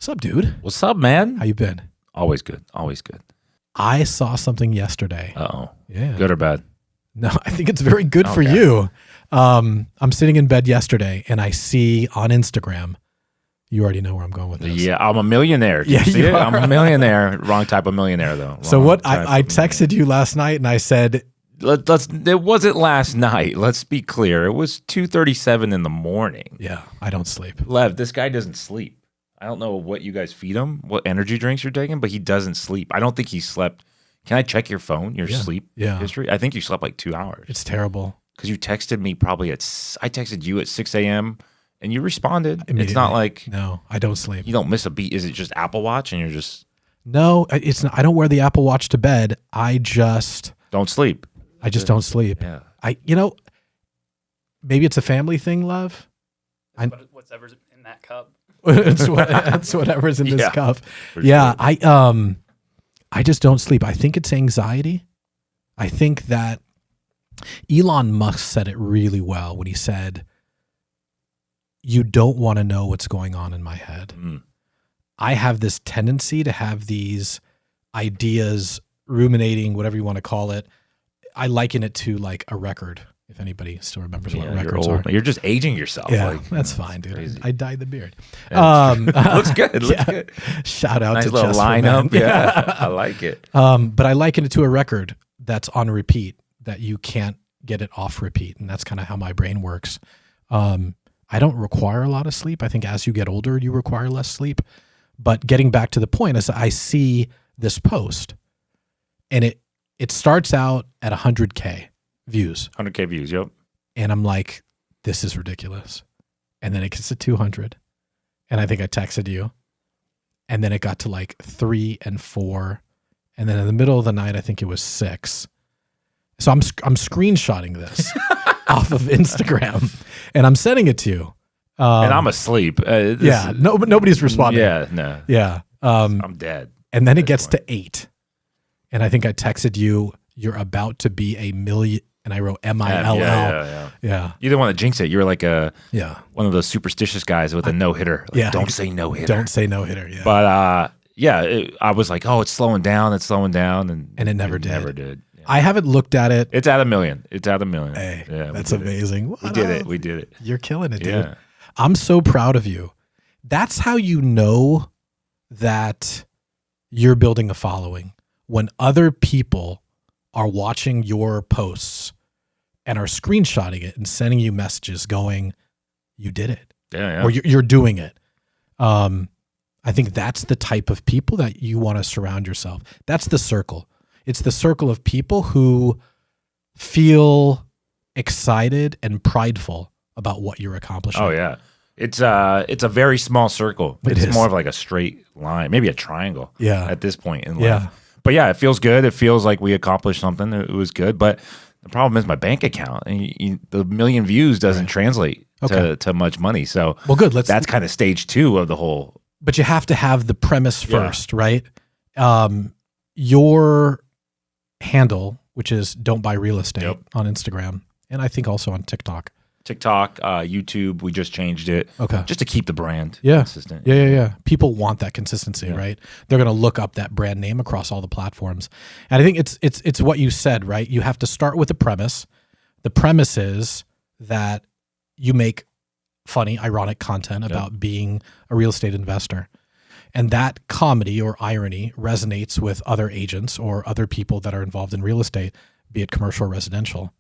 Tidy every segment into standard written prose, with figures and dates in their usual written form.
What's up, dude? What's up, man? How you been? Always good. Always good. I saw something yesterday. Uh-oh. Yeah. Good or bad? No, I think it's very good for Okay. you. I'm sitting in bed yesterday and I see on Instagram, you already know where I'm going with this. Yeah, I'm a millionaire. Did Yeah, you see you it? I'm are. a millionaire. Wrong type of millionaire, though. So Wrong what type I of texted you last night and I said, It wasn't last night. Let's be clear. It was 2:37 in the morning. yeah, I don't sleep. Lev, this guy doesn't sleep. I don't know what you guys feed him, what energy drinks you're taking, but he doesn't sleep. I don't think he slept. Can I check your phone, your sleep history? I think you slept like 2 hours. It's terrible. Because you texted me probably I texted you at 6 a.m. and you responded. It's Immediately. not like No, I don't sleep. you don't miss a beat. Is it just Apple Watch and you're just No, it's not. I don't wear the Apple Watch to bed. I just don't sleep? don't sleep. Yeah. Maybe it's a family thing, love. Whatever's in that cup. it's whatever's in this Yeah, cup. for Yeah, sure. I just don't sleep. I think it's anxiety. I think that Elon Musk said it really well when he said, "You don't want to know what's going on in my head." Mm. I have this tendency to have these ideas ruminating, whatever you want to call it. I liken it to like a record. If anybody still remembers what Yeah, records you're are. old. You're just aging yourself. Yeah, like, that's you know, fine, dude. crazy. I dyed the beard. Looks good. Looks yeah. good. Shout out Nice to little Just for Men. lineup. Yeah, I like it. But I liken it to a record that's on repeat that you can't get it off repeat, and that's kind of how my brain works. I don't require a lot of sleep. I think as you get older, you require less sleep. But getting back to the point is, I see this post, and it starts out at 100K views. 100K views. Yep. And I'm like, this is ridiculous. And then it gets to 200. And I think I texted you. And then it got to like 3 and 4. And then in the middle of the night, I think it was 6. So I'm screenshotting this off of Instagram. And I'm sending it to you. And I'm asleep. But nobody's responding. Yeah, no. Yeah. I'm dead. And then it gets to 8. And I think I texted you, you're about to be a million. And I wrote MILL. Yeah. You didn't want to jinx it. You were like Yeah. one of those superstitious guys with a no hitter. Like, Yeah. Don't say no hitter. Don't say no hitter. Yeah. But I was like, oh, it's slowing down. It's slowing down, and it never did. Never did. Yeah. I haven't looked at it. It's at 1 million. It's at 1 million. Hey, yeah, that's amazing. We did it. We did it. You're killing it, dude. Yeah. I'm so proud of you. That's how you know that you're building a following. When other people are watching your posts and are screenshotting it and sending you messages going, you did it. Yeah. Or you're doing it. I think that's the type of people that you want to surround yourself. That's the circle. It's the circle of people who feel excited and prideful about what you're accomplishing. Oh yeah. It's a very small circle. It It's is. more of like a straight line, maybe a triangle. Yeah. At this point in life. Yeah. But yeah, it feels good. It feels like we accomplished something. It was good. But the problem is my bank account. And the 1 million views doesn't translate to much money. So Well, good. that's kind of stage 2 of the whole. But you have to have the premise first, right? Your handle, which is Don't Buy Real Estate on Instagram, and I think also on TikTok. TikTok, YouTube, we just changed it. Okay. Just to keep the brand Yeah. consistent. Yeah. People want that consistency, right? They're going to look up that brand name across all the platforms. And I think it's what you said, right? You have to start with the premise. The premise is that you make funny, ironic content about being a real estate investor. And that comedy or irony resonates with other agents or other people that are involved in real estate, be it commercial or residential.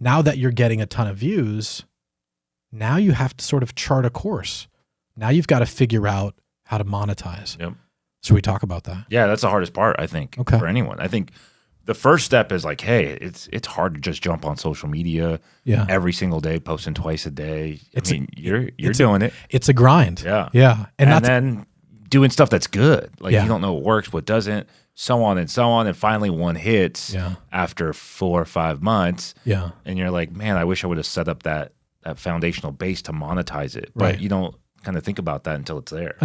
Now that you're getting a ton of views, now you have to sort of chart a course. Now you've got to figure out how to monetize. Yep. So we talk about that. Yeah, that's the hardest part, I think, for anyone. I think the first step is like, hey, it's hard to just jump on social media every single day, posting twice a day. You're doing it. It's a grind. Yeah. And then doing stuff that's good. Like you don't know what works, what doesn't, so on and so on. And finally one hits after 4 or 5 months. Yeah. And you're like, man, I wish I would have set up that foundational base to monetize it. But you don't kind of think about that until it's there.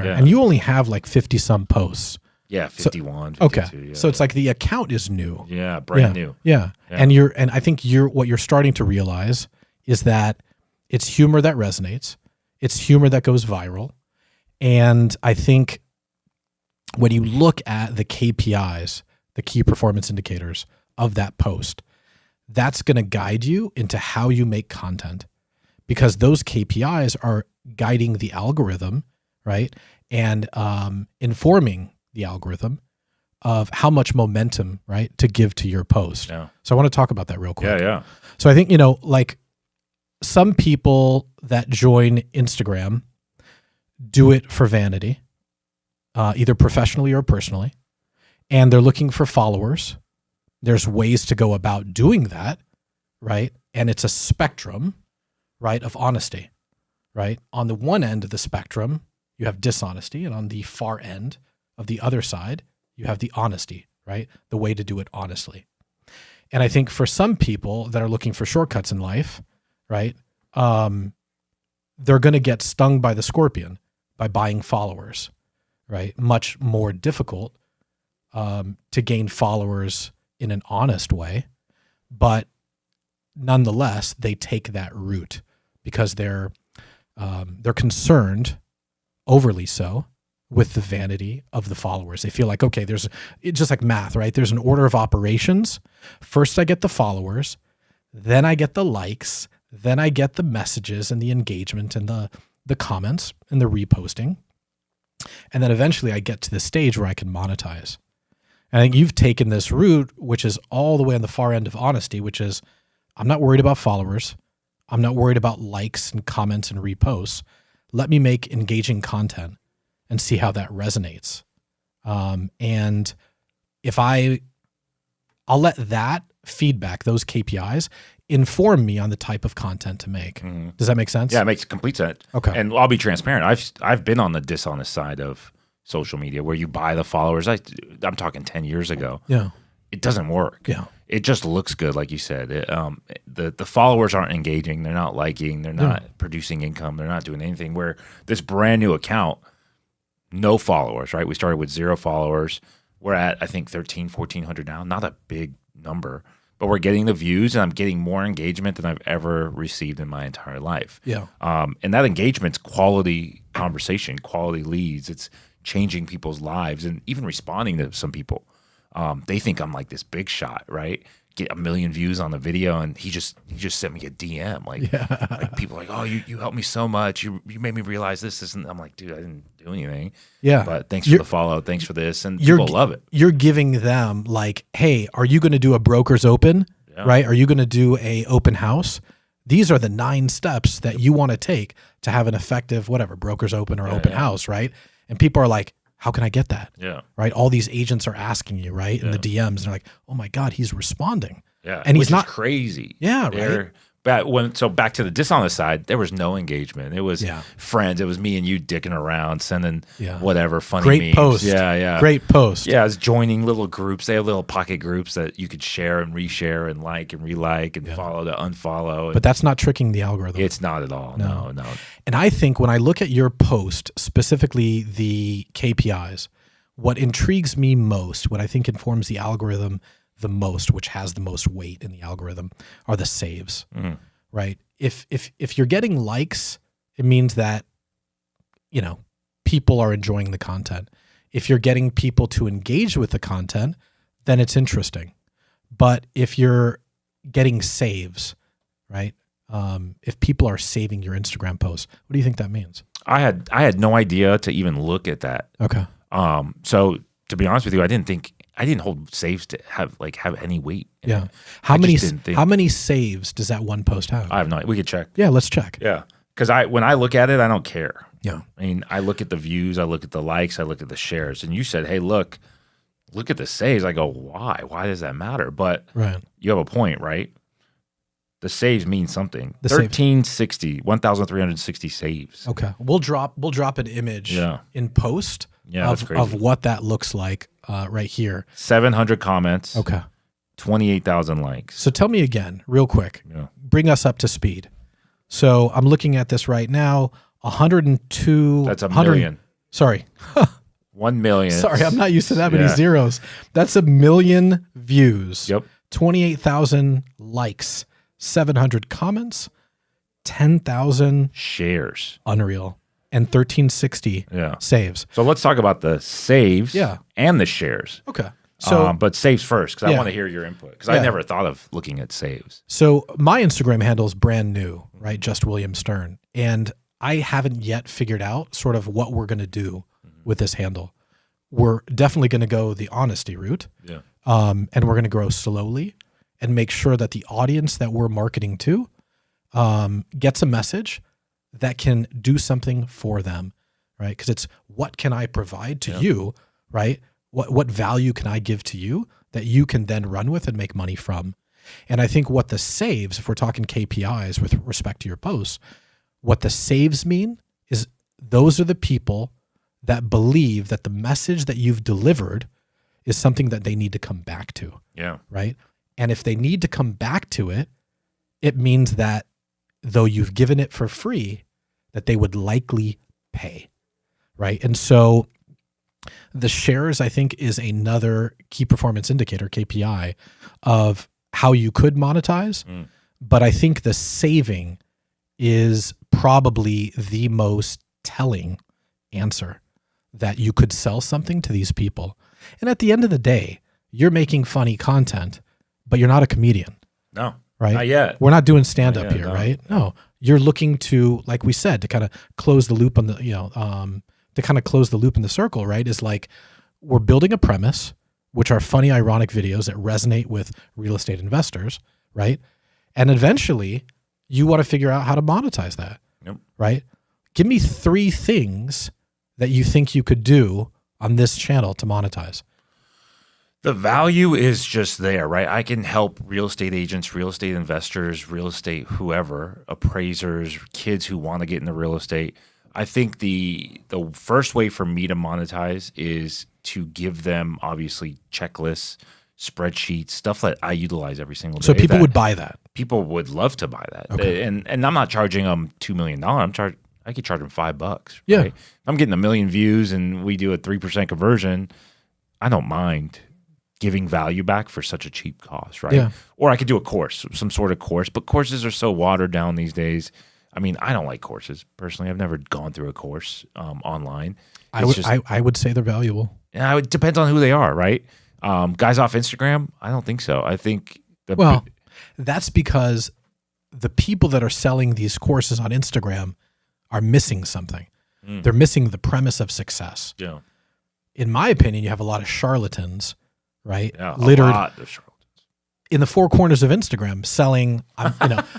Yeah. And you only have like 50 some posts. Yeah, 51, So, 52. okay. Yeah. So it's like the account is new. Yeah, brand new. Yeah. And I think what you're starting to realize is that it's humor that resonates. It's humor that goes viral. And I think when you look at the KPIs, the key performance indicators of that post, that's going to guide you into how you make content, because those KPIs are guiding the algorithm, right? And informing the algorithm of how much momentum, right, to give to your post. Yeah. So I want to talk about that real quick. Yeah. So I think, like some people that join Instagram do it for vanity, either professionally or personally, and they're looking for followers. There's ways to go about doing that, right? And it's a spectrum, right, of honesty, right? On the one end of the spectrum, you have dishonesty, and on the far end of the other side, you have the honesty, right? The way to do it honestly. And I think for some people that are looking for shortcuts in life, right, they're going to get stung by the scorpion by buying followers, right? Much more difficult to gain followers in an honest way, but nonetheless, they take that route because they're concerned, overly so, with the vanity of the followers. They feel like, okay, it's just like math, right? There's an order of operations. First, I get the followers, then I get the likes, then I get the messages and the engagement and the comments and the reposting. And then eventually I get to the stage where I can monetize. And I think you've taken this route, which is all the way on the far end of honesty, which is I'm not worried about followers. I'm not worried about likes and comments and reposts. Let me make engaging content and see how that resonates. And if I'll let that feedback, those KPIs, inform me on the type of content to make. Mm-hmm. Does that make sense? Yeah, it makes complete sense. Okay. And I'll be transparent. I've been on the dishonest side of social media where you buy the followers. I'm talking 10 years ago. Yeah. It doesn't work. Yeah. It just looks good, like you said. The followers aren't engaging. They're not liking. They're not producing income. They're not doing anything. Where this brand new account, no followers, right? We started with 0 followers. We're at, I think, 1,400 now. Not a big number, but we're getting the views, and I'm getting more engagement than I've ever received in my entire life. Yeah. And that engagement's quality conversation, quality leads. It's changing people's lives and even responding to some people. They think I'm like this big shot, right? Get 1 million views on the video, and he just sent me a DM. Like people are like, oh, you helped me so much. You made me realize this. And I'm like, dude, I didn't do anything. Yeah. But thanks for the follow. Thanks for this. And people love it. You're giving them like, hey, are you going to do a broker's open? Yeah. Right? Are you going to do a open house? These are the 9 steps that you want to take to have an effective, whatever, broker's open or open house, right? And people are like, how can I get that? Yeah. Right. All these agents are asking you, right? In the DMs, and they're like, oh my God, he's responding. Yeah. And he's not crazy. Yeah. Right. So back to the dishonest side, there was no engagement. It was friends. It was me and you dicking around, sending whatever funny great memes. Post. Yeah. Great post. Yeah. I was joining little groups. They have little pocket groups that you could share and reshare and like and relike and follow to unfollow. But that's not tricking the algorithm. It's not at all. No. And I think when I look at your post, specifically the KPIs, what intrigues me most, what I think informs the algorithm the most, which has the most weight in the algorithm, are the saves, right? If you're getting likes, it means that, people are enjoying the content. If you're getting people to engage with the content, then it's interesting. But if you're getting saves, right? If people are saving your Instagram posts, what do you think that means? I had no idea to even look at that. Okay. So to be honest with you, I didn't hold saves to have any weight. Yeah. How many saves does that one post have? I have no idea. We could check. Yeah, let's check. Yeah. Because when I look at it, I don't care. Yeah. I mean, I look at the views, I look at the likes, I look at the shares. And you said, hey, look at the saves. I go, why? Why does that matter? But you have a point, right? The saves mean something. 1,360 saves. Okay. We'll drop an image in post of what that looks like right here. 700 comments. Okay. 28,000 likes. So tell me again, real quick. Yeah. Bring us up to speed. So I'm looking at this right now. 102. That's 1 million. Sorry. 1 million. Sorry, I'm not used to that many zeros. That's 1 million views. Yep. 28,000 likes. 700 comments. 10,000 shares. Unreal. and 1360 Yeah. saves. So let's talk about the saves Yeah. and the shares. Okay. So But saves first, because I Yeah. want to hear your input, because I Yeah. never thought of looking at saves. So my Instagram handle is brand new, right? Just William Stern. And I haven't yet figured out sort of what we're going to do with this handle. We're definitely going to go the honesty route. Yeah. And we're going to grow slowly and make sure that the audience that we're marketing to gets a message that can do something for them, right? Because it's what can I provide to you, right? What value can I give to you that you can then run with and make money from? And I think what the saves, if we're talking KPIs with respect to your posts, what the saves mean is those are the people that believe that the message that you've delivered is something that they need to come back to, Yeah. right? And if they need to come back to it, it means that though you've given it for free, that they would likely pay, right? And so the shares, I think, is another key performance indicator, KPI, of how you could monetize. But I think the saving is probably the most telling answer, that you could sell something to these people. And at the end of the day, you're making funny content, but you're not a comedian, No. right? Not yet. We're not doing stand up Not yet, here, no. right? No, you're looking to, like we said, to kind of close the loop on the, to kind of close the loop in the circle, right? Is like, we're building a premise, which are funny, ironic videos that resonate with real estate investors, right? And eventually you want to figure out how to monetize that, Yep. right? Give me 3 things that you think you could do on this channel to monetize. The value is just there, right? I can help real estate agents, real estate investors, real estate whoever, appraisers, kids who want to get into real estate. I think the first way for me to monetize is to give them obviously checklists, spreadsheets, stuff that I utilize every single day. So people that would buy that. people would love to buy that. Okay. And I'm not charging them $2 million. I could charge them $5. Yeah. Right? If I'm getting 1 million views and we do a 3% conversion, I don't mind giving value back for such a cheap cost, right? Yeah. Or I could do a course, some sort of course, but courses are so watered down these days. I mean, I don't like courses personally. I've never gone through a course online. I would say they're valuable. And it depends on who they are, right? Guys off Instagram, I don't think so. I think That's because the people that are selling these courses on Instagram are missing something. They're missing the premise of success. yeah, In my opinion, you have a lot of charlatans, right? yeah, Littered a lot of charlatans. in the 4 corners of Instagram, selling,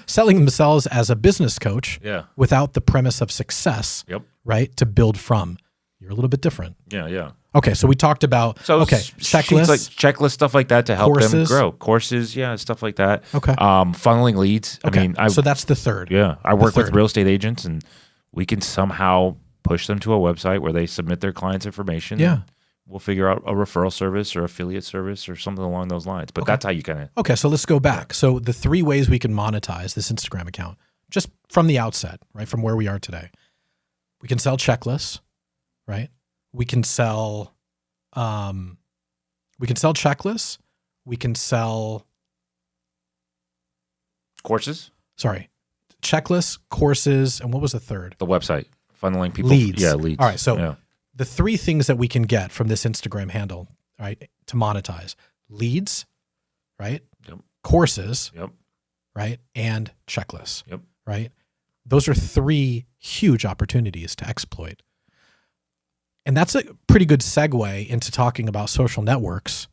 selling themselves as a business coach Yeah. without the premise of success, Yep. right? To build from. You're a little bit different. Yeah, yeah. Okay, so we talked about Sheets checklists. like checklist stuff like that to help them Courses. grow. Courses, yeah, stuff like that. Okay. Funneling leads. Okay, I mean, so that's the third. I work with third. real estate agents, and we can somehow push them to a website where they submit their clients' information. Yeah. and we'll figure out a referral service or affiliate service or something along those lines. But that's how you kind of Okay, so let's go back. So the 3 ways we can monetize this Instagram account, just from the outset, right, from where we are today. We can sell checklists, right? We can sell checklists. We can sell courses, checklists, courses, and what was the third? the website, funneling people. Leads. Yeah, leads. All right, so yeah. the 3 things that we can get from this Instagram handle, right, to monetize: leads, right? Yep. Courses, Yep. right? And checklists, Yep. right? Those are 3 huge opportunities to exploit. And that's a pretty good segue into talking about social networks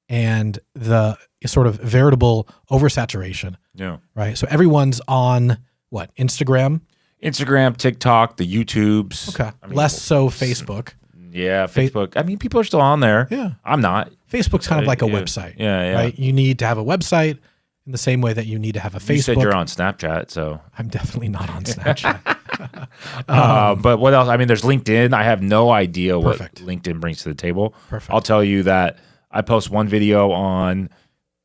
and the sort of veritable oversaturation, Yeah. right? So everyone's on what? Instagram? Instagram, TikTok, the YouTubes. Okay. I mean, Less so Facebook. Yeah, Facebook. I mean, people are still on there. Yeah. I'm not. Facebook's kind of like a Yeah. website. Yeah, yeah. Right? You need to have a website in the same way that you need to have a Facebook. You said you're on Snapchat, so. I'm definitely not on Snapchat. But what else? I mean, there's LinkedIn. I have no idea what Perfect. LinkedIn brings to the table. Perfect. I'll tell you that I post one video on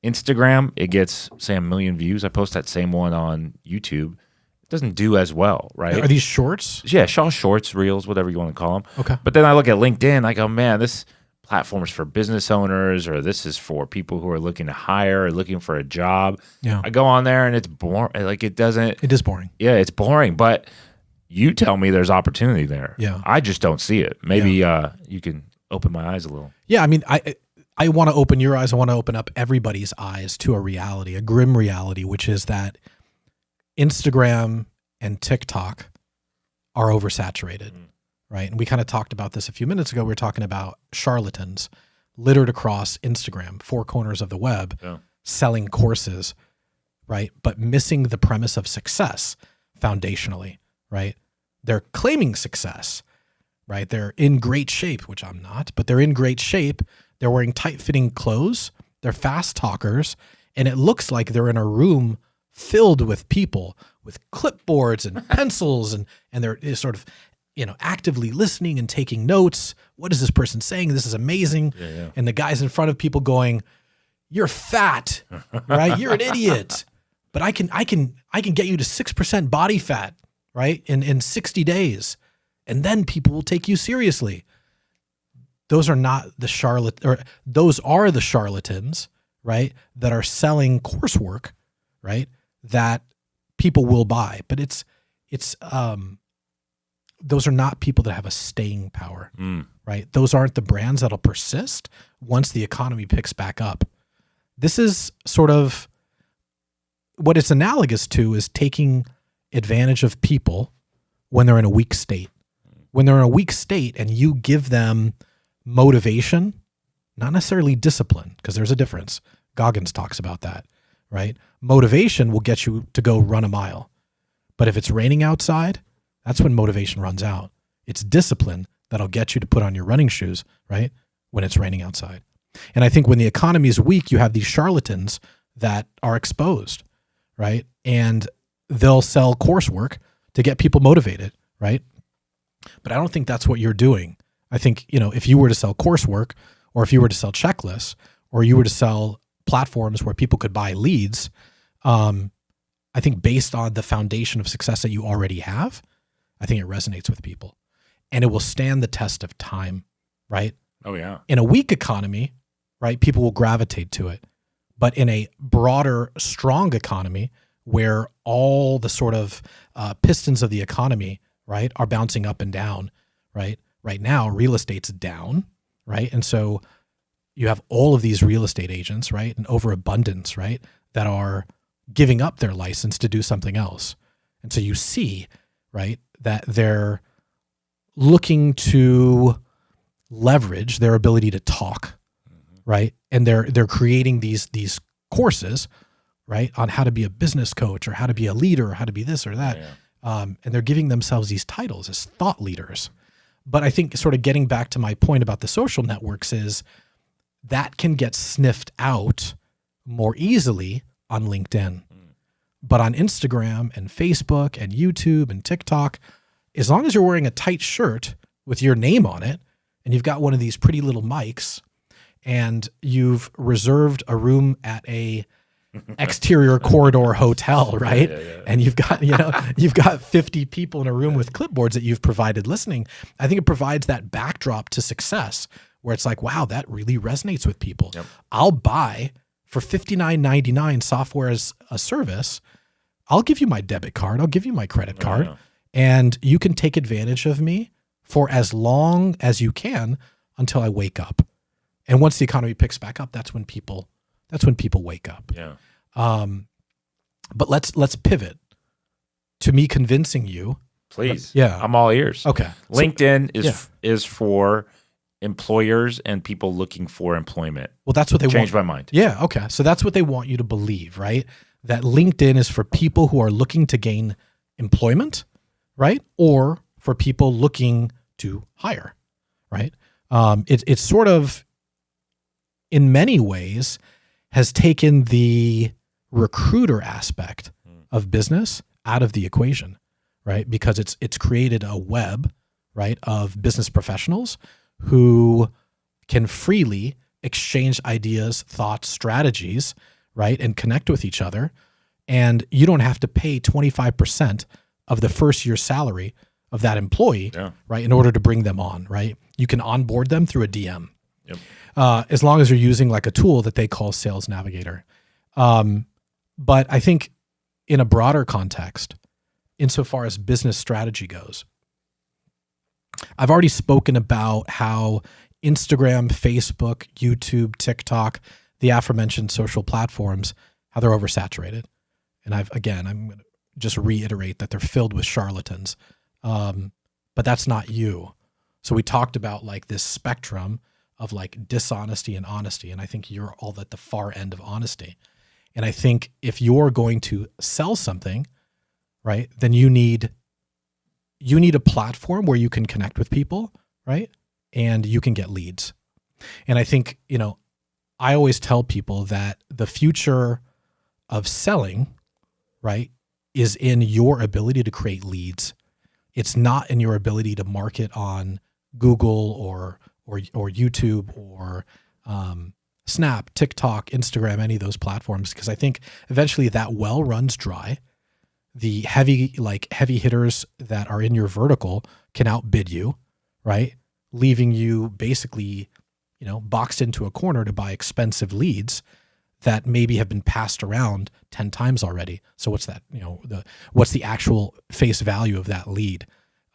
Instagram. It gets, say, 1 million views. I post that same one on YouTube. It doesn't do as well, right? Are these shorts? Yeah, shorts, reels, whatever you want to call them. Okay. But then I look at LinkedIn, I go, man, this platform is for business owners, or this is for people who are looking to hire or looking for a job. Yeah. I go on there and it's boring. Like, it doesn't. It is boring. Yeah, it's boring, but you tell me there's opportunity there. Yeah. I just don't see it. Maybe you can open my eyes a little. Yeah, I mean, I want to open your eyes. I want to open up everybody's eyes to a reality, a grim reality, which is that Instagram and TikTok are oversaturated, right? And we kind of talked about this a few minutes ago. We were talking about charlatans littered across Instagram, four corners of the web, selling courses, right? But missing the premise of success foundationally, right? They're claiming success, right? They're in great shape, which I'm not, but they're in great shape. They're wearing tight-fitting clothes. They're fast talkers. And it looks like they're in a room filled with people with clipboards and pencils, and they're sort of, actively listening and taking notes. What is this person saying? This is amazing. Yeah. And the guy's in front of people going, "You're fat, right? You're an idiot. But I can get you to 6% body fat, right? In 60 days. And then people will take you seriously." Those are not the those are the charlatans, right? That are selling coursework, right? That people will buy, but it's those are not people that have a staying power, right? Those aren't the brands that'll persist once the economy picks back up. This is sort of what it's analogous to, is taking advantage of people when they're in a weak state. When they're in a weak state and you give them motivation, not necessarily discipline, because there's a difference. Goggins talks about that, right? Motivation will get you to go run a mile. But if it's raining outside, that's when motivation runs out. It's discipline that'll get you to put on your running shoes, right? When it's raining outside. And I think when the economy is weak, you have these charlatans that are exposed, right? And they'll sell coursework to get people motivated, right? But I don't think that's what you're doing. I think, if you were to sell coursework, or if you were to sell checklists, or you were to sell platforms where people could buy leads, I think based on the foundation of success that you already have, I think it resonates with people, and it will stand the test of time, right? Oh, yeah. In a weak economy, right, people will gravitate to it. But in a broader, strong economy where all the sort of pistons of the economy, right, are bouncing up and down, right? Right now, real estate's down, right? And so you have all of these real estate agents, right, an overabundance, right, that are giving up their license to do something else. And so you see, right, that they're looking to leverage their ability to talk, right? And they're creating these courses, right, on how to be a business coach, or how to be a leader, or how to be this or that. And they're giving themselves these titles as thought leaders. But I think, sort of getting back to my point about the social networks, is that can get sniffed out more easily on LinkedIn. But on Instagram and Facebook and YouTube and TikTok, as long as you're wearing a tight shirt with your name on it, and you've got one of these pretty little mics, and you've reserved a room at a exterior corridor hotel, right? And you've got 50 people in a room with clipboards that you've provided listening. I think it provides that backdrop to success where it's like, wow, that really resonates with people. Yep. I'll buy for $59.99 software as a service. I'll give you my debit card. I'll give you my credit card, and you can take advantage of me for as long as you can until I wake up. And once the economy picks back up, that's when people wake up. Yeah. But let's pivot to me convincing you. Please. Yeah. I'm all ears. Okay. LinkedIn is for employers and people looking for employment. Well, that's what they want. Changed my mind. Yeah. Okay. So that's what they want you to believe, right? That LinkedIn is for people who are looking to gain employment, right? Or for people looking to hire, right? It's sort of, in many ways, has taken the recruiter aspect of business out of the equation, right? Because it's created a web, right, of business professionals who can freely exchange ideas, thoughts, strategies, right, and connect with each other. And you don't have to pay 25% of the first year's salary of that employee, right, in order to bring them on, right? You can onboard them through a DM. Yep. As long as you're using like a tool that they call Sales Navigator. But I think in a broader context, insofar as business strategy goes. I've already spoken about how Instagram, Facebook, YouTube, TikTok, the aforementioned social platforms, how they're oversaturated. And I'm going to just reiterate that they're filled with charlatans. But that's not you. So we talked about like this spectrum of like dishonesty and honesty. And I think you're all at the far end of honesty. And I think if you're going to sell something, right, then you need a platform where you can connect with people, right? And you can get leads. And I think, I always tell people that the future of selling, right, is in your ability to create leads. It's not in your ability to market on Google or YouTube or Snap, TikTok, Instagram, any of those platforms, because I think eventually that well runs dry. The heavy hitters that are in your vertical can outbid you, right? Leaving you basically, boxed into a corner to buy expensive leads that maybe have been passed around 10 times already. So what's that? What's the actual face value of that lead?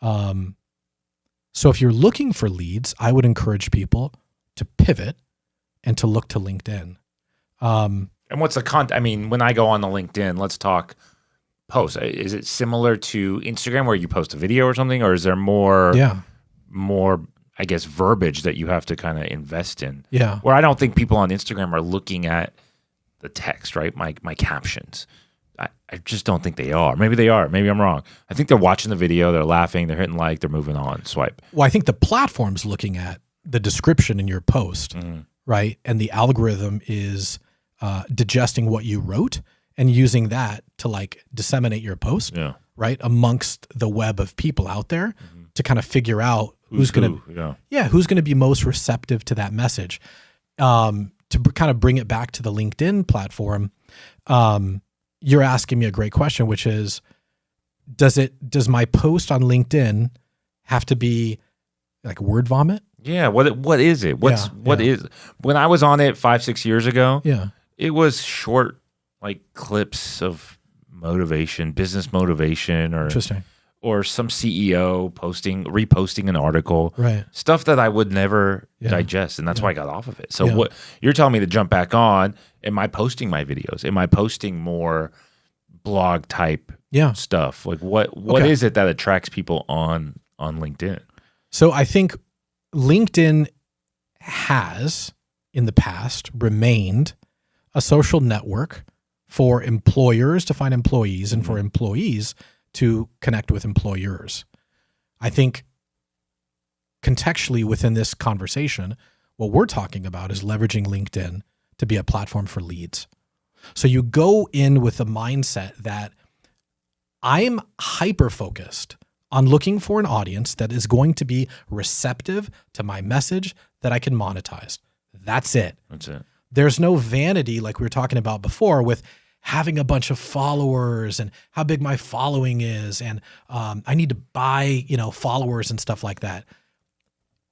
So if you're looking for leads, I would encourage people to pivot and to look to LinkedIn. And what's the content? I mean, when I go on the LinkedIn, let's talk posts. Is it similar to Instagram where you post a video or something, or is there more, I guess, verbiage that you have to kind of invest in? Yeah. Where I don't think people on Instagram are looking at the text, right? My captions. I just don't think they are. Maybe they are. Maybe I'm wrong. I think they're watching the video, they're laughing, they're hitting like, they're moving on, swipe. Well, I think the platform's looking at the description in your post, right? And the algorithm is digesting what you wrote and using that to like disseminate your post, right? Amongst the web of people out there to kind of figure out who's going to be most receptive to that message. To kind of bring it back to the LinkedIn platform, you're asking me a great question, which is, does my post on LinkedIn have to be like word vomit? Yeah. What is it? What is, when I was on it 5-6 years ago, it was short, like clips of motivation, business motivation, or some CEO reposting an article, right? Stuff that I would never digest. And that's why I got off of it. So what you're telling me to jump back on, am I posting my videos? Am I posting more blog type stuff? Like what is it that attracts people on LinkedIn? So I think LinkedIn has in the past remained a social network for employers to find employees and for employees to connect with employers. I think contextually within this conversation, what we're talking about is leveraging LinkedIn to be a platform for leads. So you go in with the mindset that I'm hyper-focused on looking for an audience that is going to be receptive to my message that I can monetize. That's it. There's no vanity like we were talking about before with having a bunch of followers and how big my following is. And I need to buy, followers and stuff like that.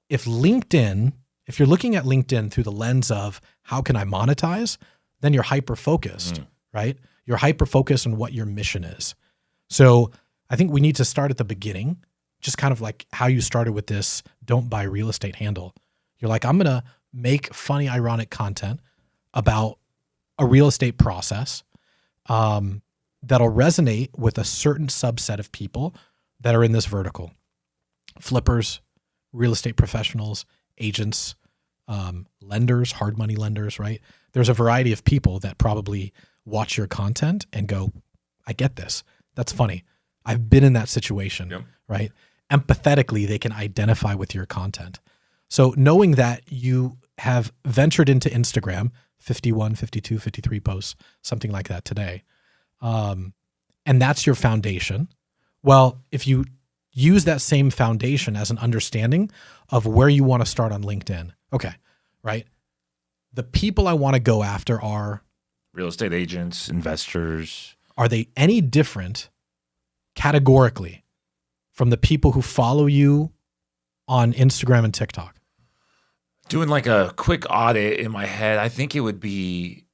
If you're looking at LinkedIn through the lens of how can I monetize, then you're hyper-focused, right? You're hyper-focused on what your mission is. So I think we need to start at the beginning, just kind of like how you started with this don't buy real estate handle. You're like, I'm going to make funny, ironic content about a real estate process that'll resonate with a certain subset of people that are in this vertical. Flippers, real estate professionals, agents, lenders, hard money lenders, right? There's a variety of people that probably watch your content and go, I get this. That's funny. I've been in that situation, right? Empathetically, they can identify with your content. So knowing that you have ventured into Instagram, 51, 52, 53 posts, something like that today, and that's your foundation. Well, if you use that same foundation as an understanding of where you want to start on LinkedIn, okay, right? The people I want to go after are real estate agents, investors. Are they any different categorically from the people who follow you on Instagram and TikTok? Doing like a quick audit in my head, I think it would be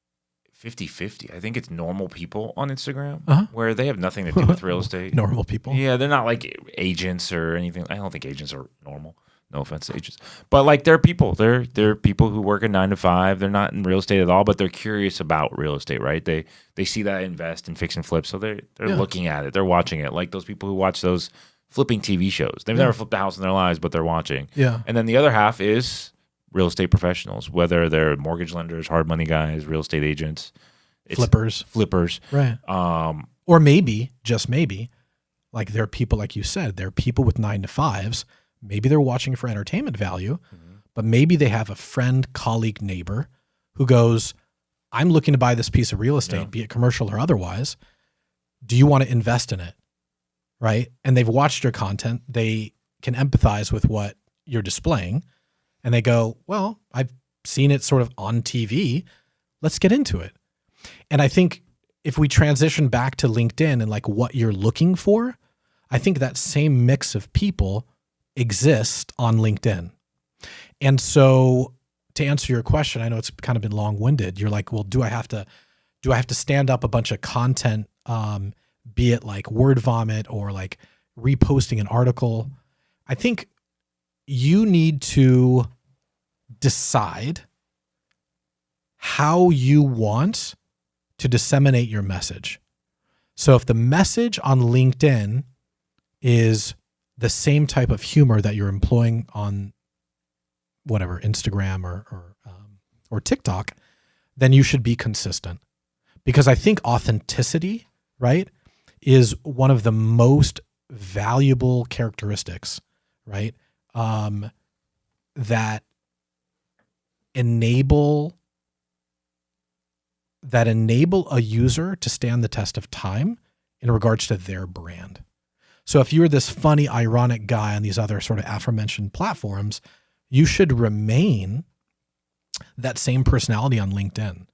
50-50. I think it's normal people on Instagram Uh-huh. where they have nothing to do with real estate. Normal people. Yeah, they're not like agents or anything. I don't think agents are normal. No offense to agents, but like they're people. They're people who work a 9 to 5. They're not in real estate at all, but they're curious about real estate, right? They see that I invest in fix and flip, so they're looking at it. They're watching it, like those people who watch those flipping TV shows. They've never flipped a house in their lives, but they're watching. Yeah. And then the other half is real estate professionals, whether they're mortgage lenders, hard money guys, real estate agents, flippers, Right. Or maybe, just maybe, like there are people, like you said, there are people with 9 to 5s. Maybe they're watching for entertainment value, but maybe they have a friend, colleague, neighbor who goes, I'm looking to buy this piece of real estate, be it commercial or otherwise. Do you want to invest in it? Right. And they've watched your content. They can empathize with what you're displaying. And they go, well, I've seen it sort of on TV. Let's get into it. And I think if we transition back to LinkedIn and like what you're looking for, I think that same mix of people exist on LinkedIn. And so to answer your question, I know it's kind of been long-winded. You're like, well, do I have to stand up a bunch of content, be it like word vomit or like reposting an article? I think you need to decide how you want to disseminate your message. So if the message on LinkedIn is the same type of humor that you're employing on whatever, Instagram or TikTok, then you should be consistent. Because I think authenticity, right, is one of the most valuable characteristics, right, that enable a user to stand the test of time in regards to their brand. So if you're this funny, ironic guy on these other sort of aforementioned platforms, you should remain that same personality on LinkedIn.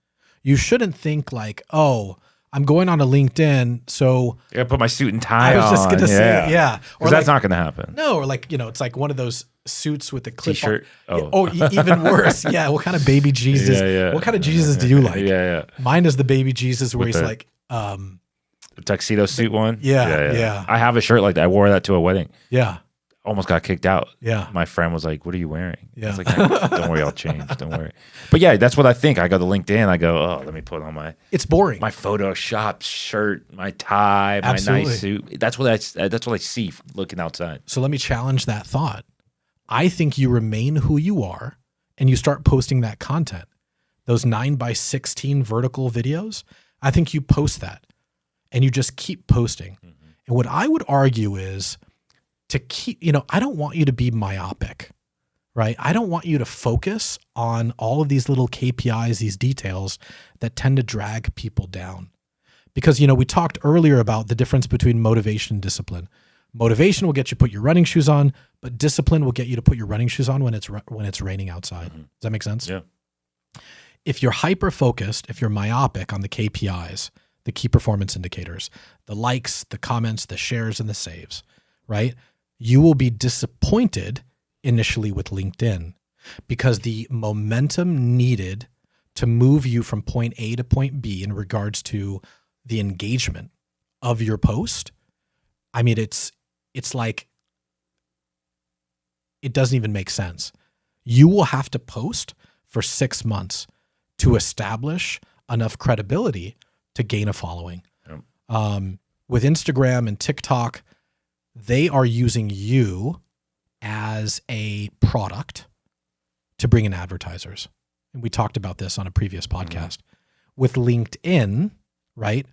You shouldn't think like, oh, I'm going on to LinkedIn, so I gotta put my suit and tie on. I was just going to say, yeah. Or that's not going to happen. No, or like, it's like one of those suits with the clip T-shirt. Oh, even worse. Yeah. What kind of baby Jesus? Yeah. What kind of Jesus do you like? Yeah. Mine is the baby Jesus where With he's the- like, The tuxedo suit one. Yeah. I have a shirt like that. I wore that to a wedding. yeah, Almost got kicked out. yeah. My friend was like, "What are you wearing?" Yeah. I was like, "Don't worry, I'll change. Don't worry." But yeah, that's what I think. I go to LinkedIn. I go, "Oh, let me put on my It's boring. Photoshop shirt, my tie, my Absolutely. nice suit." That's what I see looking outside. So let me challenge that thought. I think you remain who you are and you start posting that content. Those 9x16 vertical videos, I think you post that and you just keep posting. And what I would argue is to keep, I don't want you to be myopic, right? I don't want you to focus on all of these little KPIs, these details that tend to drag people down. Because, we talked earlier about the difference between motivation and discipline. Motivation will get you to put your running shoes on, but discipline will get you to put your running shoes on when it's raining outside. Does that make sense? Yeah. If you're hyper-focused, if you're myopic on the KPIs, the key performance indicators, the likes, the comments, the shares, and the saves, right? You will be disappointed initially with LinkedIn because the momentum needed to move you from point A to point B in regards to the engagement of your post, I mean, it's like, it doesn't even make sense. You will have to post for 6 months to establish enough credibility to gain a following. Yep. With Instagram and TikTok, they are using you as a product to bring in advertisers. And we talked about this on a previous podcast. With LinkedIn, right,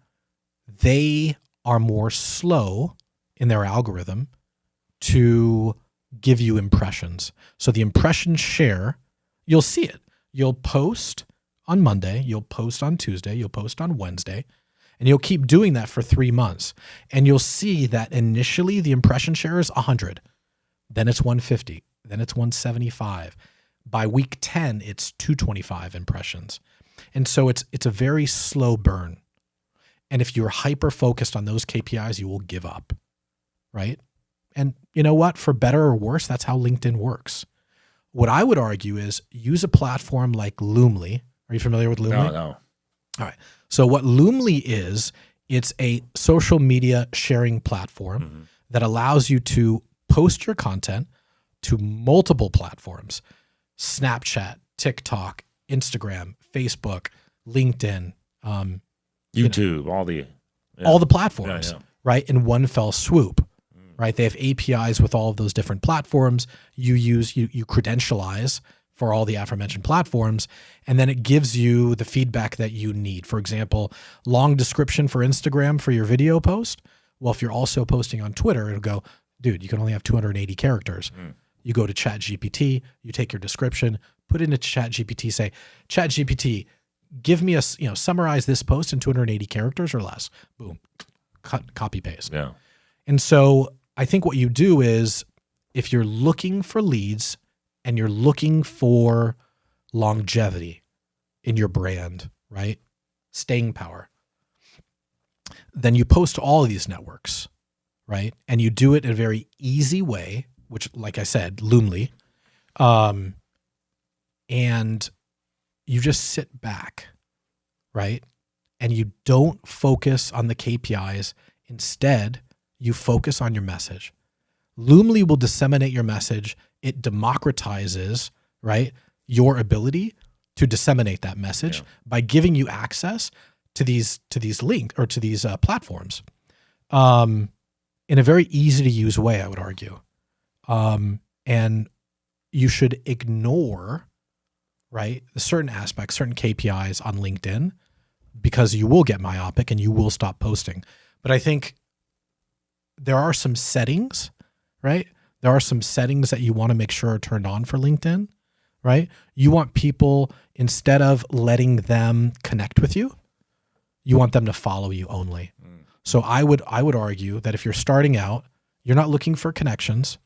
they are more slow in their algorithm to give you impressions. So the impression share, you'll see it. You'll post on Monday, you'll post on Tuesday, you'll post on Wednesday, and you'll keep doing that for 3 months. And you'll see that initially the impression share is 100. Then it's 150. Then it's 175. By week 10, it's 225 impressions. And so it's a very slow burn. And if you're hyper focused on those KPIs, you will give up, right? And you know what? For better or worse, that's how LinkedIn works. What I would argue is use a platform like Loomly. Are you familiar with Loomly? No. All right. So what Loomly is, it's a social media sharing platform that allows you to post your content to multiple platforms: Snapchat, TikTok, Instagram, Facebook, LinkedIn, YouTube, all the platforms, Yeah, yeah. right? In one fell swoop, right? They have APIs with all of those different platforms. You credentialize for all the aforementioned platforms, and then it gives you the feedback that you need. For example, long description for Instagram for your video post. Well, if you're also posting on Twitter, it'll go, dude, you can only have 280 characters. You go to ChatGPT, you take your description, put it into ChatGPT, say, ChatGPT, give me summarize this post in 280 characters or less. Boom, copy paste. Yeah. And so I think what you do is, if you're looking for leads and you're looking for longevity in your brand, right? Staying power, then you post to all of these networks, right? And you do it in a very easy way, which, like I said, Loomly. And you just sit back, right? And you don't focus on the KPIs. Instead, you focus on your message. Loomly will disseminate your message. It democratizes, right, your ability to disseminate that message by giving you access to these links or to these platforms in a very easy to use way, I would argue. And you should ignore, right, certain aspects, certain KPIs on LinkedIn, because you will get myopic and you will stop posting. But I think there are some settings, right? There are some settings that you want to make sure are turned on for LinkedIn, right? You want people, instead of letting them connect with you, you want them to follow you only. So I would argue that if you're starting out, you're not looking for connections,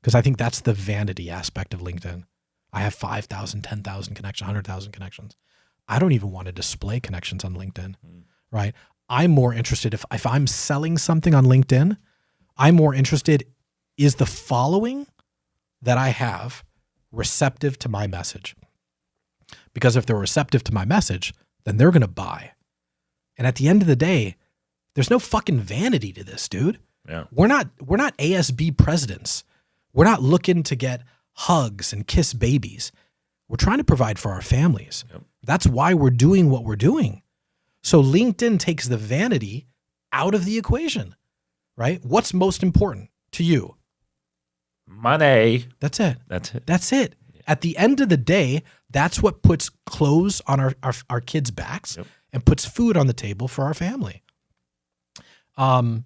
because I think that's the vanity aspect of LinkedIn. I have 5,000, 10,000 connections, 100,000 connections. I don't even want to display connections on LinkedIn, right? I'm more interested, if I'm selling something on LinkedIn, I'm more interested, is the following that I have receptive to my message? Because if they're receptive to my message, then they're going to buy. And at the end of the day, there's no fucking vanity to this, dude. Yeah. We're not ASB presidents. We're not looking to get hugs and kiss babies. We're trying to provide for our families. Yep. That's why we're doing what we're doing. So LinkedIn takes the vanity out of the equation, right? What's most important to you? Money. That's it. That's it. That's it. At the end of the day, that's what puts clothes on our kids' backs and puts food on the table for our family. And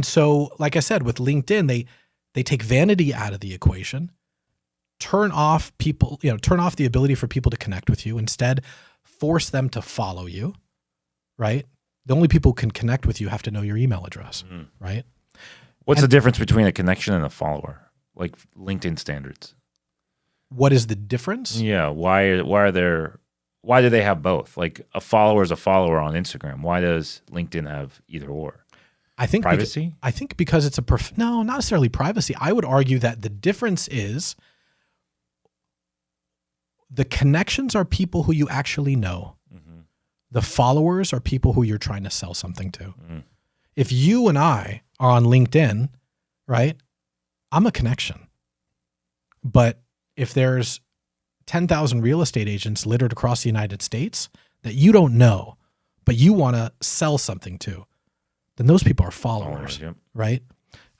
so, like I said, with LinkedIn, they take vanity out of the equation, turn off the ability for people to connect with you, instead force them to follow you, right? The only people who can connect with you have to know your email address, right? What's the difference between a connection and a follower? Like LinkedIn standards. What is the difference? Yeah. Why do they have both? Like, a follower is a follower on Instagram. Why does LinkedIn have either or? I think privacy? I think because it's no, not necessarily privacy. I would argue that the difference is the connections are people who you actually know. The followers are people who you're trying to sell something to. If you and I are on LinkedIn, right, I'm a connection. But if there's 10,000 real estate agents littered across the United States that you don't know, but you want to sell something to, then those people are followers, right?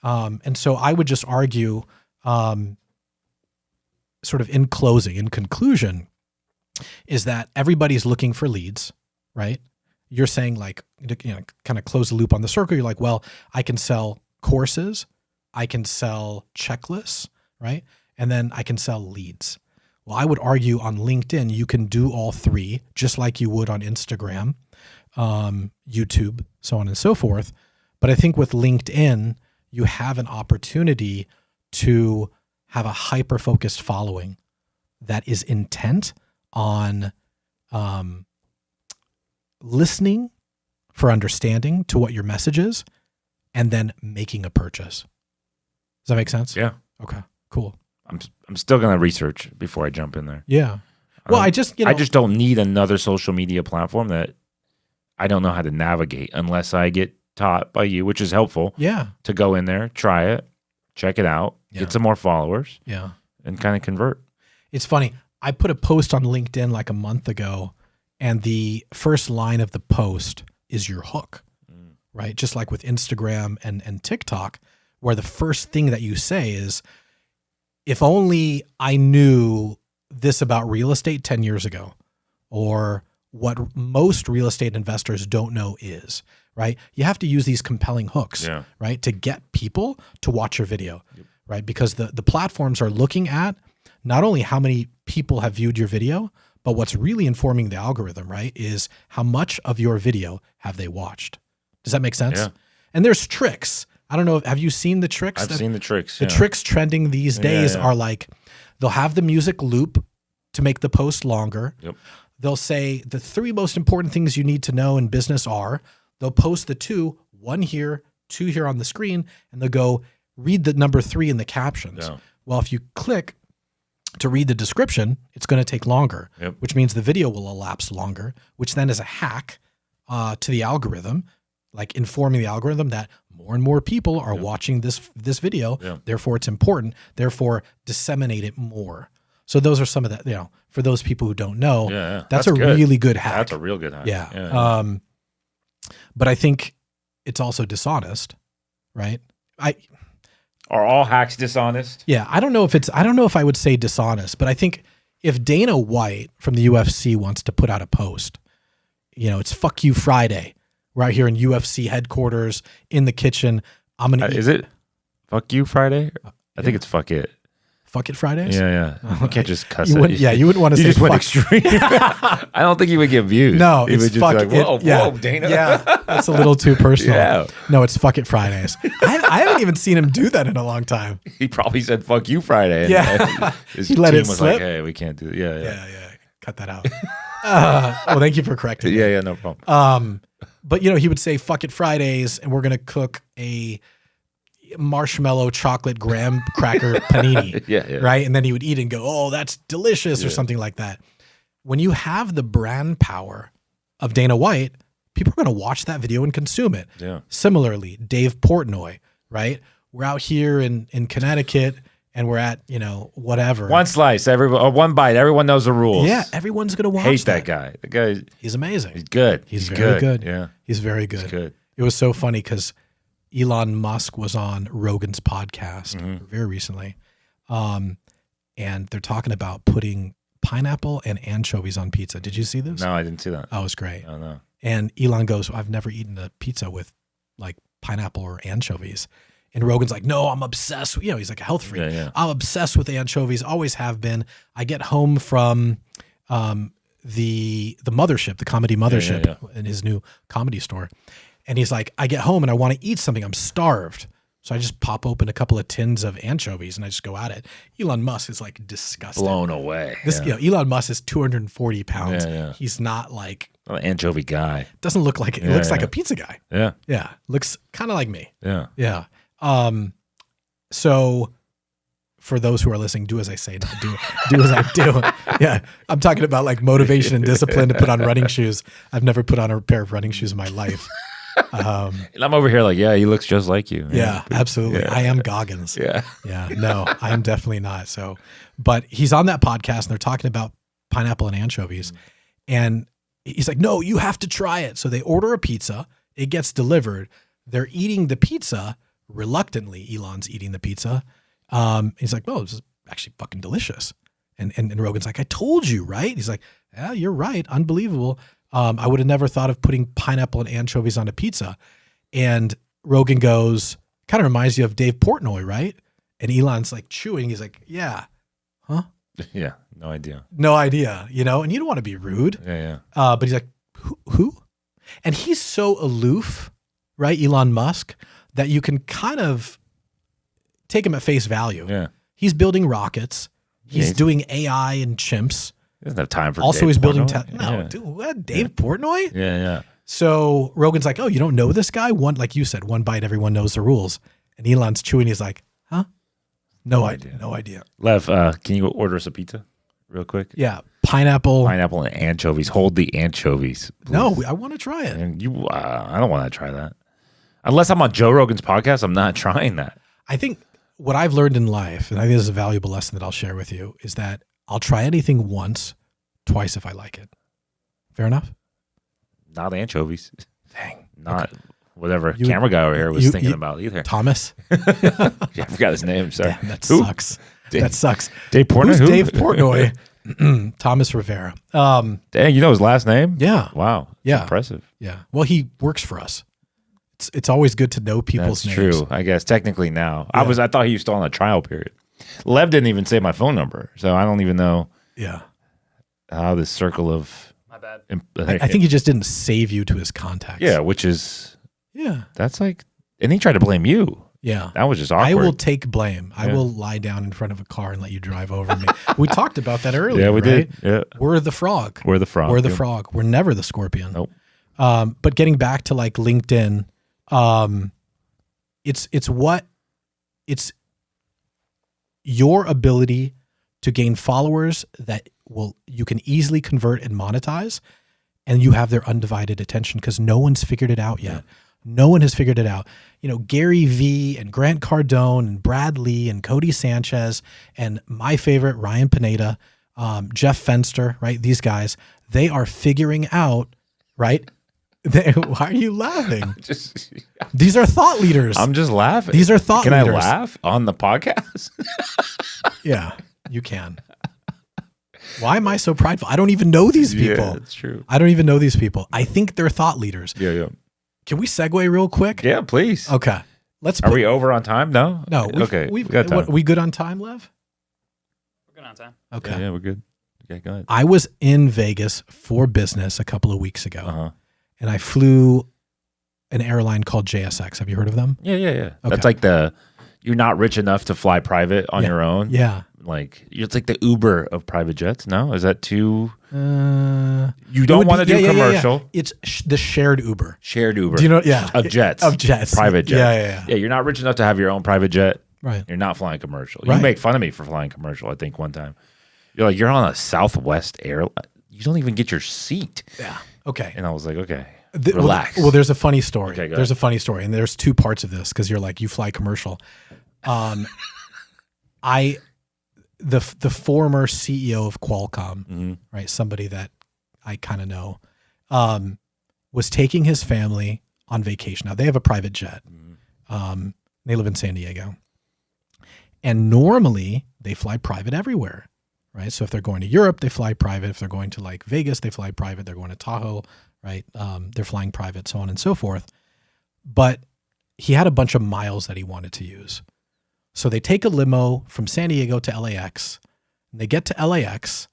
And so I would just argue, sort of in conclusion, is that everybody's looking for leads, right? You're saying, like, kind of close the loop on the circle. You're like, well, I can sell courses, I can sell checklists, right? And then I can sell leads. Well, I would argue on LinkedIn, you can do all three, just like you would on Instagram, YouTube, so on and so forth. But I think with LinkedIn, you have an opportunity to have a hyper-focused following that is intent on listening for understanding to what your message is, and then making a purchase. Does that make sense? Yeah. Okay, cool. I'm still gonna research before I jump in there. Yeah. Well, I just don't need another social media platform that I don't know how to navigate unless I get taught by you, which is helpful Yeah. to go in there, try it, check it out, Yeah. get some more followers, Yeah. and kind of convert. It's funny. I put a post on LinkedIn like a month ago, and the first line of the post is your hook, right? Just like with Instagram and TikTok, where the first thing that you say is, if only I knew this about real estate 10 years ago, or what most real estate investors don't know is, right? You have to use these compelling hooks, Yeah. right? To get people to watch your video, right? Because the platforms are looking at not only how many people have viewed your video, but what's really informing the algorithm, right, is how much of your video have they watched. Does that make sense? Yeah. And there's tricks. I don't know. Have you seen the tricks? I've seen the tricks. The yeah. tricks trending these days yeah. are like, they'll have the music loop to make the post longer. Yep. They'll say the 3 most important things you need to know in business are, they'll post the 2, 1 here, 2 here on the screen, and they'll go read the number 3 in the captions. Yeah. Well, if you click to read the description, it's going to take longer, Yep. which means the video will elapse longer, which then is a hack to the algorithm, like informing the algorithm that more and more people are watching this video. Yeah. Therefore, it's important. Therefore, disseminate it more. So those are some of that, for those people who don't know, Yeah. that's a good. really good hack. That's a real good hack. Yeah. But I think it's also dishonest, right? Are all hacks dishonest? I don't know if I would say dishonest, but I think if Dana White from the UFC wants to put out a post, it's Fuck You Friday. We're out here in UFC headquarters in the kitchen. I'm going to Is it Fuck You Friday? I think it's Fuck It. Fuck It Fridays? Yeah. You can't just cuss You it. wouldn't, you wouldn't want to You say just went fuck. extreme. I don't think he would get views. No, he it's would just fuck be like, whoa, it. Yeah. whoa, Dana. Yeah, that's a little too personal. Yeah. No, it's Fuck It Fridays. I haven't even seen him do that in a long time. He probably said "fuck you" Friday. And Yeah. his He let team it was slip? like, "Hey, we can't do it." Yeah. Yeah. Cut that out. Well, thank you for correcting me. Yeah, no problem. But he would say "Fuck It Fridays," and we're gonna cook a marshmallow chocolate graham cracker panini, Yeah. right? And then he would eat and go, "Oh, that's delicious," or something like that. When you have the brand power of Dana White, people are gonna watch that video and consume it. Yeah. Similarly, Dave Portnoy, right? We're out here in Connecticut, and we're at whatever. One slice, one bite. Everyone knows the rules. Yeah, everyone's gonna watch. Hate that guy. The guy, He's amazing. he's good. He's very good. Yeah, He's very good. he's good. It was so funny because Elon Musk was on Rogan's podcast Mm-hmm. very recently. And they're talking about putting pineapple and anchovies on pizza. Did you see this? No, I didn't see that. Oh, it was great. I don't know. And Elon goes, I've never eaten a pizza with like pineapple or anchovies. And Rogan's like, no, I'm obsessed. He's like a health freak. Yeah. I'm obsessed with anchovies. Always have been. I get home from the mothership, the comedy mothership in his new comedy store. And he's like, I get home and I want to eat something. I'm starved. So I just pop open a couple of tins of anchovies and I just go at it. Elon Musk is like disgusting. Blown away. Elon Musk is 240 pounds. Yeah. He's not like, An anchovy guy. doesn't look like, it looks like a pizza guy. Yeah. Yeah. Looks kind of like me. Yeah. Yeah. So for those who are listening, do as I say, not do as I do. Yeah. I'm talking about like motivation and discipline to put on running shoes. I've never put on a pair of running shoes in my life. And I'm over here like, yeah, he looks just like you. Yeah, absolutely. Yeah. I am Goggins. Yeah. Yeah. No, I am definitely not. So, but he's on that podcast and they're talking about pineapple and anchovies. And he's like, no, you have to try it. So they order a pizza. It gets delivered. They're eating the pizza reluctantly. Elon's eating the pizza. He's like, oh, this is actually fucking delicious. And Rogan's like, I told you, right? He's like, yeah, you're right. Unbelievable. I would have never thought of putting pineapple and anchovies on a pizza. And Rogan goes, kind of reminds you of Dave Portnoy, right? And Elon's like chewing. He's like, yeah. Huh? Yeah. No idea. No idea, and you don't want to be rude. Yeah. But he's like, who? And he's so aloof, right? Elon Musk, that you can kind of take him at face value. Yeah. He's building rockets. He's Yeah. doing AI and chimps. He doesn't have time for Also, Dave he's building. Portnoy. Dude, what? Dave Portnoy? Yeah. So Rogan's like, oh, you don't know this guy? One, like you said, one bite, everyone knows the rules. And Elon's chewing. He's like, huh? No idea. No idea. Lev, can you order us a pizza real quick? Yeah. pineapple. Pineapple and anchovies. Hold the anchovies. Please. No, I want to try it. And I don't want to try that. Unless I'm on Joe Rogan's podcast, I'm not trying that. I think what I've learned in life, and I think this is a valuable lesson that I'll share with you, is that I'll try anything once, twice if I like it. Fair enough? Not anchovies. Dang. Not whatever camera guy over here was thinking about either. Thomas? Yeah, I forgot his name. Sorry. Damn, that Who? sucks. That sucks. Dave Portnoy? Who's Who? Dave Portnoy? Thomas Rivera. Dang, you know his last name? Yeah. Wow. Yeah. Impressive. Yeah. Well, he works for us. It's always good to know people's That's names. true. I guess technically now. Yeah. I thought he was still on a trial period. Lev didn't even say my phone number, so I don't even know Yeah. how this circle of. My bad. I think he just didn't save you to his contacts. Yeah, which is Yeah. that's like, and he tried to blame you. Yeah. That was just awkward. I will take blame. I Yeah. will lie down in front of a car and let you drive over me. We talked about that earlier. Yeah, we right? did. Yeah, We're the frog. we're the frog. We're the Yeah. frog. We're never the scorpion. Nope. But getting back to like LinkedIn, it's your ability to gain followers that you can easily convert and monetize, and you have their undivided attention because no one's figured it out yet. No one has figured it out. You know, Gary Vee and Grant Cardone and Brad Lee and Cody Sanchez and my favorite, Ryan Pineda, Jeff Fenster, right? These guys, they are figuring out, right? Why are you laughing? These are thought leaders. I'm just laughing. These are thought Can leaders. I laugh on the podcast? Yeah, you can. Why am I so prideful? I don't even know these people. Yeah, that's true. I don't even know these people. I think they're thought leaders. Yeah. Can we segue real quick? Yeah, please. Okay. Let's Are we over on time? No? No. Okay. We've we got time. we good on time, Lev? We're good on time. Okay. Yeah, we're good. Okay, go ahead. I was in Vegas for business a couple of weeks ago, Uh-huh. and I flew an airline called JSX. Have you heard of them? Yeah. Okay. That's like you're not rich enough to fly private on your own. Yeah. Like it's like the Uber of private jets. No, is that too? You It don't would want to be- do yeah, commercial. Yeah. It's the shared Uber. Shared Uber. Do you know? Yeah. Of jets. Of jets. Private jets. Yeah. Yeah, you're not rich enough to have your own private jet. Right. You're not flying commercial. Right. You make fun of me for flying commercial. I think one time you're like, you're on a Southwest airline. You don't even get your seat. Yeah. Okay. And I was like, okay, Well, relax. Well, there's a funny story. Okay, go there's ahead. a funny story, and there's two parts of this because you're like, you fly commercial. The former CEO of Qualcomm, Mhm. right? Somebody that I kind of know, was taking his family on vacation. Now they have a private jet. They live in San Diego, and normally they fly private everywhere, right? So if they're going to Europe, they fly private. If they're going to like Vegas, they fly private. They're going to Tahoe, right? They're flying private, so on and so forth. But he had a bunch of miles that he wanted to use. So they take a limo from San Diego to LAX. And they get to LAX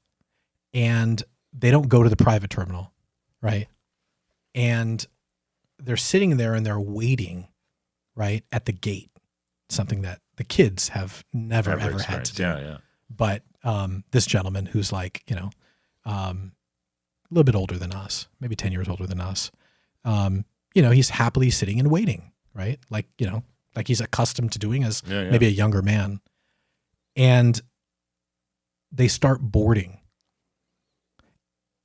and they don't go to the private terminal, right? And they're sitting there and they're waiting, right, at the gate. Something that the kids have never ever had experienced. to do. Yeah. But this gentleman who's like, a little bit older than us, maybe 10 years older than us, he's happily sitting and waiting, right? Like he's accustomed to doing as maybe a younger man. And they start boarding.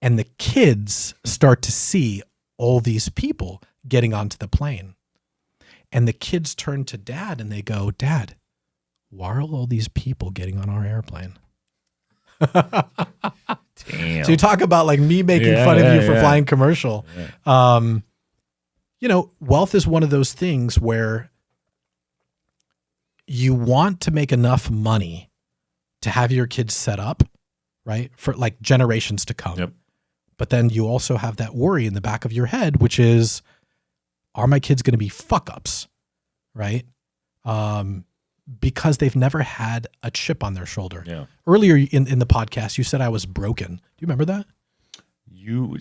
And the kids start to see all these people getting onto the plane. And the kids turn to dad and they go, "Dad, why are all these people getting on our airplane?" Damn. So you talk about like me making fun of you for flying commercial. Wealth is one of those things where you want to make enough money to have your kids set up, right? For like generations to come. Yep. But then you also have that worry in the back of your head, which is, are my kids going to be fuck ups, right? Because they've never had a chip on their shoulder. Yeah. Earlier in the podcast, you said I was broken. Do you remember that?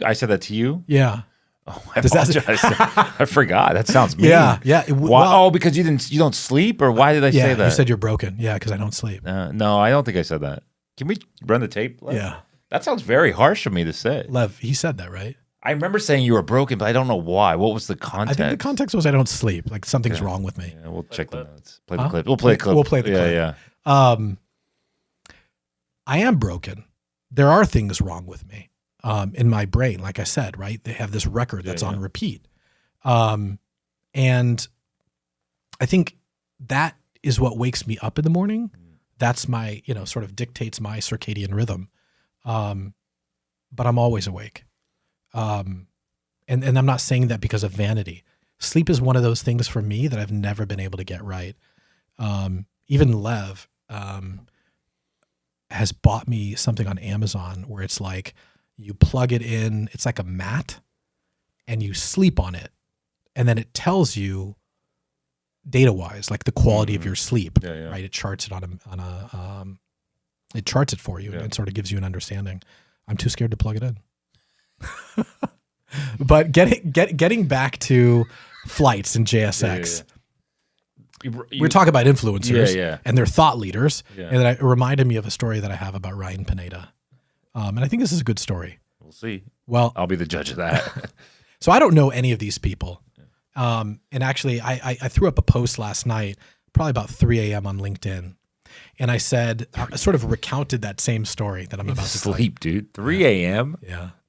I said that to you? Yeah. Oh, I apologize. I forgot. That sounds mean. Yeah. Why? Because you don't sleep, or why did I say that? You said you're broken. Yeah, because I don't sleep. No, I don't think I said that. Can we run the tape? Lev? Yeah. That sounds very harsh of me to say. Lev, he said that, right? I remember saying you were broken, but I don't know why. What was the context? I think the context was I don't sleep. Like something's wrong with me. Yeah, we'll check the clip. notes. Play the clip. We'll play the clip. We'll play the clip. Yeah. I am broken there are things wrong with me in my brain. Like I said, right? They have this record that's on repeat. And I think that is what wakes me up in the morning. That's my, sort of dictates my circadian rhythm. But I'm always awake. And I'm not saying that because of vanity. Sleep is one of those things for me that I've never been able to get right. Even Lev has bought me something on Amazon where it's like you plug it in, it's like a mat, and you sleep on it. And then it tells you data-wise, like the quality of your sleep, right? It charts it it charts it for you and sort of gives you an understanding. I'm too scared to plug it in. But getting back to flights and JSX, we're talking about influencers and their thought leaders. And then it reminded me of a story that I have about Ryan Pineda. And I think this is a good story. We'll see. Well, I'll be the judge of that. So I don't know any of these people. And actually, I threw up a post last night, probably about 3 a.m. on LinkedIn. And I said, I sort of recounted that same story that I'm about to tell you. Sleep, dude. 3 a.m.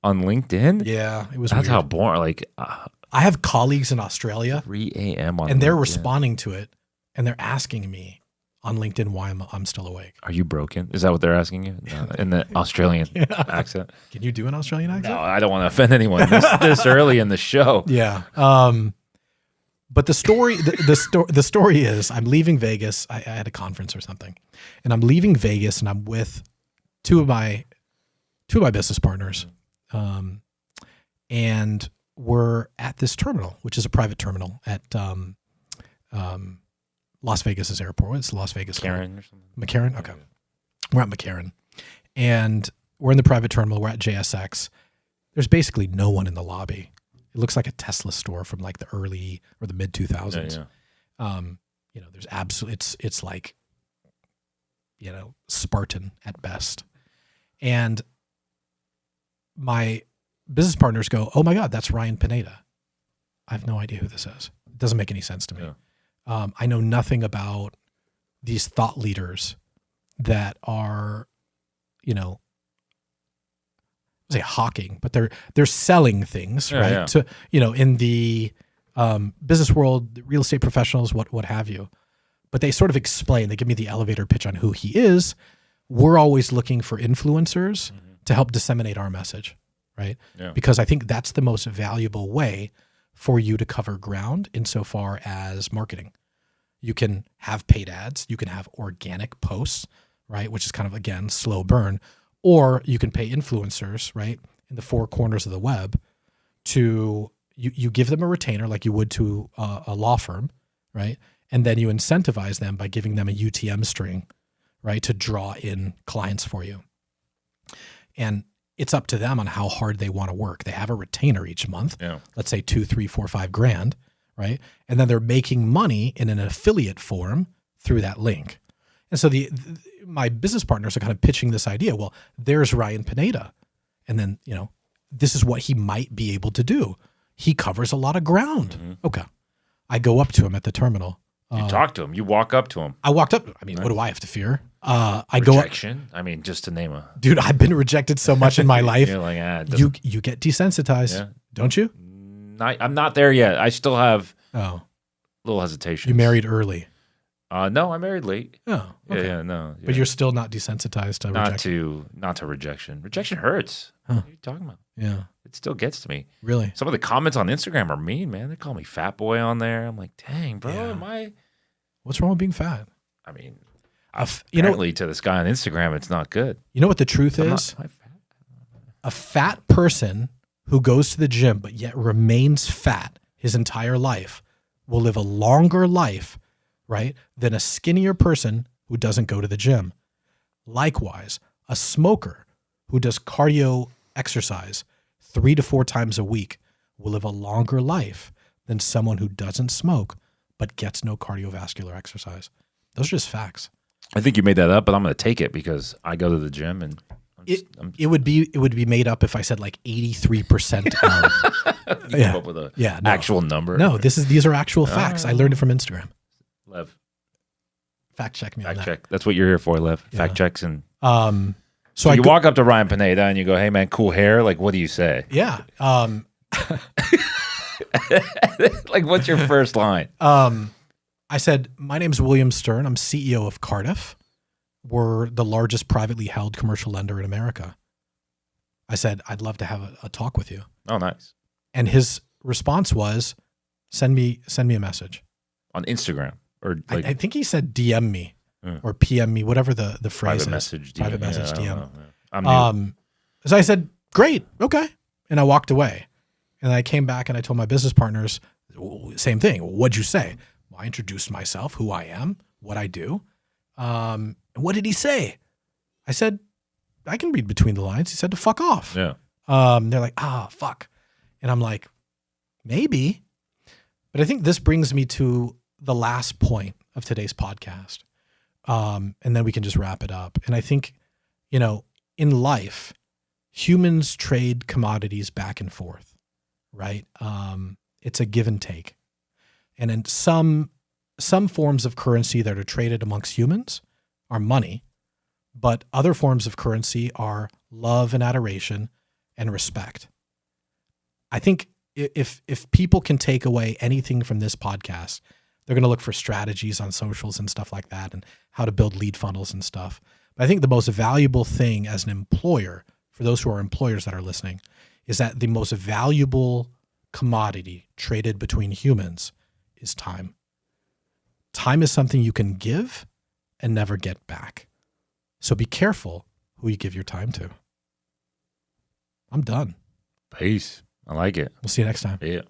On LinkedIn? Yeah, it was That's weird. how boring. Like, I have colleagues in Australia. 3 a.m. on and they're LinkedIn. responding to it, and they're asking me on LinkedIn why I'm still awake. Are you broken? Is that what they're asking you? No, in the Australian accent? Can you do an Australian accent? No, I don't want to offend anyone this early in the show. Yeah. But the story, the story is, I'm leaving Vegas. I had a conference or something, and I'm leaving Vegas, and I'm with two of my business partners, and we're at this terminal, which is a private terminal at Las Vegas's airport. It's Las Vegas. McCarran or something. McCarran. Okay, we're at McCarran, and we're in the private terminal. We're at JSX. There's basically no one in the lobby. It looks like a Tesla store from like the early or the mid 2000s. There's absolutely, it's like, Spartan at best. And my business partners go, "Oh my God, that's Ryan Pineda." I have no idea who this is. It doesn't make any sense to me. I know nothing about these thought leaders that are, say hawking, but they're selling things, right? To in the business world, real estate professionals, what have you. But they sort of explain. They give me the elevator pitch on who he is. We're always looking for influencers to help disseminate our message, right? Yeah. Because I think that's the most valuable way for you to cover ground insofar as marketing. You can have paid ads. You can have organic posts, right? Which is kind of, again, slow burn. Or you can pay influencers, right, in the four corners of the web to, you give them a retainer like you would to a law firm, right? And then you incentivize them by giving them a UTM string, right, to draw in clients for you. And it's up to them on how hard they want to work. They have a retainer each month, let's say $2, $3, $4, $5,000, right? And then they're making money in an affiliate form through that link. And so my business partners are kind of pitching this idea. Well, there's Ryan Pineda. And then, this is what he might be able to do. He covers a lot of ground. Okay. I go up to him at the terminal. You talk to him. You walk up to him. I walked up. I mean, what do I have to fear? Rejection? I mean, just to name a... Dude, I've been rejected so much in my life. You're like, you get desensitized, don't you? I'm not there yet. I still have a little hesitation. You married early. No, I married late. Oh, okay. No. But you're still not desensitized to rejection? Not to rejection. Rejection hurts. Huh. What are you talking about? Yeah. It still gets to me. Really? Some of the comments on Instagram are mean, man. They call me fat boy on there. I'm like, dang, bro, am I... What's wrong with being fat? I mean, apparently to this guy on Instagram, it's not good. You know what the truth is? A fat person who goes to the gym but yet remains fat his entire life will live a longer life, right, than a skinnier person who doesn't go to the gym. Likewise, a smoker who does cardio exercise 3 to 4 times a week will live a longer life than someone who doesn't smoke but gets no cardiovascular exercise. Those are just facts. I think you made that up, but I'm going to take it because I go to the gym and it would be made up if I said like 83% of. You come up with an actual number. No, these are actual facts. I learned it from Instagram. Lev, fact check me on that. Fact check. That's what you're here for, Lev. Fact checks and. So you walk up to Ryan Pineda and you go, "Hey man, cool hair." Like, what do you say? yeah. Like, what's your first line? I said, my name's William Stern. I'm CEO of Cardiff. We're the largest privately held commercial lender in America. I said, I'd love to have a talk with you. Oh, nice. And his response was, send me a message. On Instagram or like I think he said DM me Hmm. or PM me, whatever the phrase private is. message. Private message I don't DM. know. Yeah. I'm new. So I said, great, okay. And I walked away. And I came back and I told my business partners, same thing. What'd you say? Well, I introduced myself, who I am, what I do. And what did he say? I said, I can read between the lines. He said to fuck off. Yeah. They're like, fuck. And I'm like, maybe. But I think this brings me to the last point of today's podcast. And then we can just wrap it up. And I think, in life, humans trade commodities back and forth, right? It's a give and take. And in some forms of currency that are traded amongst humans are money, but other forms of currency are love and adoration and respect. I think if people can take away anything from this podcast, they're going to look for strategies on socials and stuff like that and how to build lead funnels and stuff. But I think the most valuable thing as an employer, for those who are employers that are listening, is that the most valuable commodity traded between humans is time. Time is something you can give and never get back. So be careful who you give your time to. I'm done. Peace. I like it. We'll see you next time. Yeah.